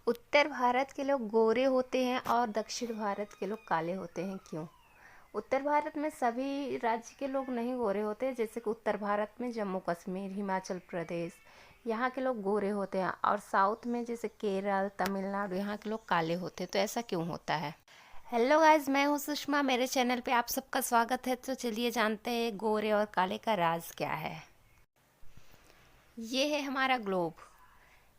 उत्तर भारत के लोग गोरे होते हैं और दक्षिण भारत के लोग काले होते हैं, क्यों? उत्तर भारत में सभी राज्य के लोग नहीं गोरे होते। जैसे कि उत्तर भारत में जम्मू कश्मीर, हिमाचल प्रदेश, यहाँ के लोग गोरे होते हैं। और साउथ में जैसे केरल, तमिलनाडु, यहाँ के लोग काले होते हैं। तो ऐसा क्यों होता है? हेलो गाइस, मैं हूँ सुषमा। मेरे चैनल पे आप सबका स्वागत है। तो चलिए जानते हैं गोरे और काले का राज क्या है। ये है हमारा ग्लोब।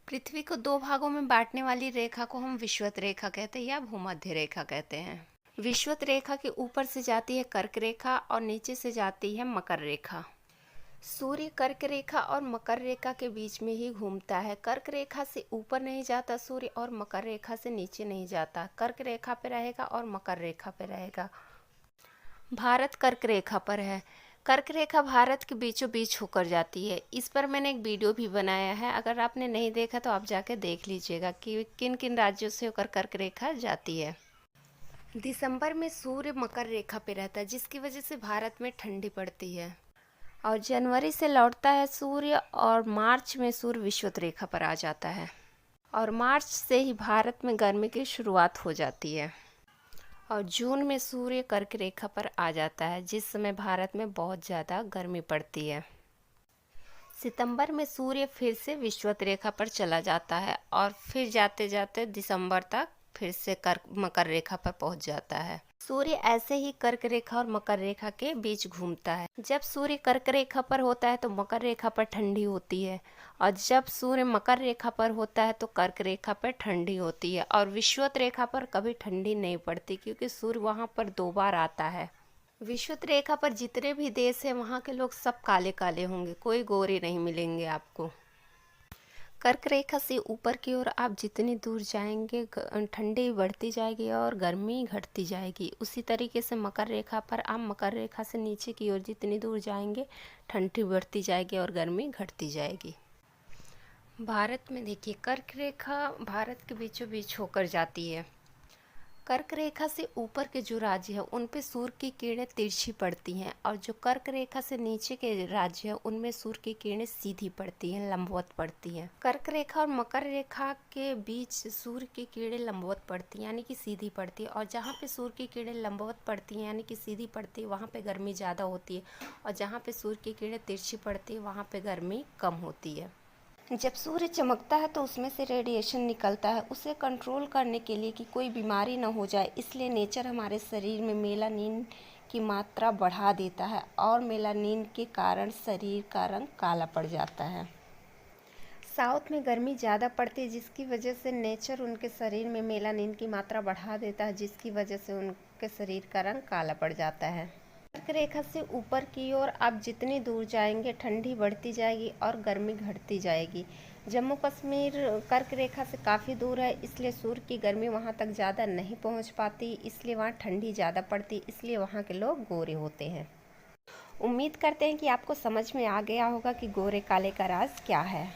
पृथ्वी को दो भागों में बांटने वाली रेखा को हम विषुवत रेखा कहते हैं या भूमध्य रेखा कहते हैं। विषुवत रेखा के ऊपर से जाती है कर्क रेखा और नीचे से जाती है मकर रेखा। सूर्य कर्क रेखा और मकर रेखा के बीच में ही घूमता है। कर्क रेखा से ऊपर नहीं जाता सूर्य और मकर रेखा से नीचे नहीं जाता। कर्क रेखा पे रहेगा और मकर रेखा पे रहेगा। भारत कर्क रेखा पर है। कर्क रेखा भारत के बीचों बीच होकर जाती है। इस पर मैंने एक वीडियो भी बनाया है, अगर आपने नहीं देखा तो आप जाके देख लीजिएगा कि किन किन राज्यों से होकर कर्क रेखा जाती है। दिसंबर में सूर्य मकर रेखा पे रहता है, जिसकी वजह से भारत में ठंडी पड़ती है। और जनवरी से लौटता है सूर्य और मार्च में सूर्य विषुवत रेखा पर आ जाता है। और मार्च से ही भारत में गर्मी की शुरुआत हो जाती है। और जून में सूर्य कर्क रेखा पर आ जाता है, जिस समय भारत में बहुत ज़्यादा गर्मी पड़ती है। सितंबर में सूर्य फिर से विषुवत रेखा पर चला जाता है और फिर जाते जाते दिसंबर तक फिर से मकर रेखा पर पहुंच जाता है। सूर्य ऐसे ही कर्क रेखा और मकर रेखा के बीच घूमता है। जब सूर्य कर्क रेखा पर होता है तो मकर रेखा पर ठंडी होती है, और जब सूर्य मकर रेखा पर होता है तो कर्क रेखा पर ठंडी होती है। और विषुवत रेखा पर कभी ठंडी नहीं पड़ती, क्योंकि सूर्य वहाँ पर दो बार आता है। विषुवत रेखा पर जितने भी देश हैं वहाँ के लोग सब काले काले होंगे, कोई गोरे नहीं मिलेंगे आपको। कर्क रेखा से ऊपर की ओर आप जितनी दूर जाएंगे ठंडी बढ़ती जाएगी और गर्मी घटती जाएगी। उसी तरीके से मकर रेखा पर आप मकर रेखा से नीचे की ओर जितनी दूर जाएंगे ठंडी बढ़ती जाएगी और गर्मी घटती जाएगी। भारत में देखिए, कर्क रेखा भारत के बीचों बीच होकर जाती है। कर्क रेखा से ऊपर के जो राज्य है उन पे सूर्य की किरणें तिरछी पड़ती हैं, और जो कर्क रेखा से नीचे के राज्य हैं उनमें सूर्य की किरणें सीधी पड़ती हैं, लंबवत पड़ती हैं। कर्क रेखा और मकर रेखा के बीच सूर्य की किरणें लंबवत पड़ती हैं, यानी कि सीधी पड़ती है। और जहाँ पे सूर्य की किरणें लंबवत पड़ती हैं यानी कि सीधी पड़ती है, वहाँ पे गर्मी ज़्यादा होती है, और जहाँ पे सूर्य की किरणें तिरछी पड़ती है वहाँ पे गर्मी कम होती है। जब सूर्य चमकता है तो उसमें से रेडिएशन निकलता है। उसे कंट्रोल करने के लिए कि कोई बीमारी ना हो जाए, इसलिए नेचर हमारे शरीर में मेलानिन की मात्रा बढ़ा देता है, और मेलानिन के कारण शरीर का रंग काला पड़ जाता है। साउथ में गर्मी ज़्यादा पड़ती है, जिसकी वजह से नेचर उनके शरीर में मेलानिन की मात्रा बढ़ा देता है, जिसकी वजह से उनके शरीर का रंग काला पड़ जाता है। कर्क रेखा से ऊपर की ओर आप जितनी दूर जाएंगे ठंडी बढ़ती जाएगी और गर्मी घटती जाएगी। जम्मू कश्मीर कर्क रेखा से काफ़ी दूर है, इसलिए सूर्य की गर्मी वहाँ तक ज़्यादा नहीं पहुँच पाती, इसलिए वहाँ ठंडी ज़्यादा पड़ती, इसलिए वहाँ के लोग गोरे होते हैं। उम्मीद करते हैं कि आपको समझ में आ गया होगा कि गोरे काले का राज क्या है।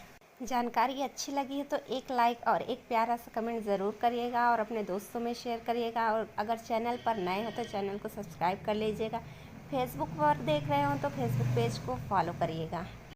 जानकारी अच्छी लगी है तो एक लाइक और एक प्यारा सा कमेंट ज़रूर करिएगा, और अपने दोस्तों में शेयर करिएगा। और अगर चैनल पर नए हो तो चैनल को सब्सक्राइब कर लीजिएगा। फेसबुक पर देख रहे हो तो फेसबुक पेज को फॉलो करिएगा।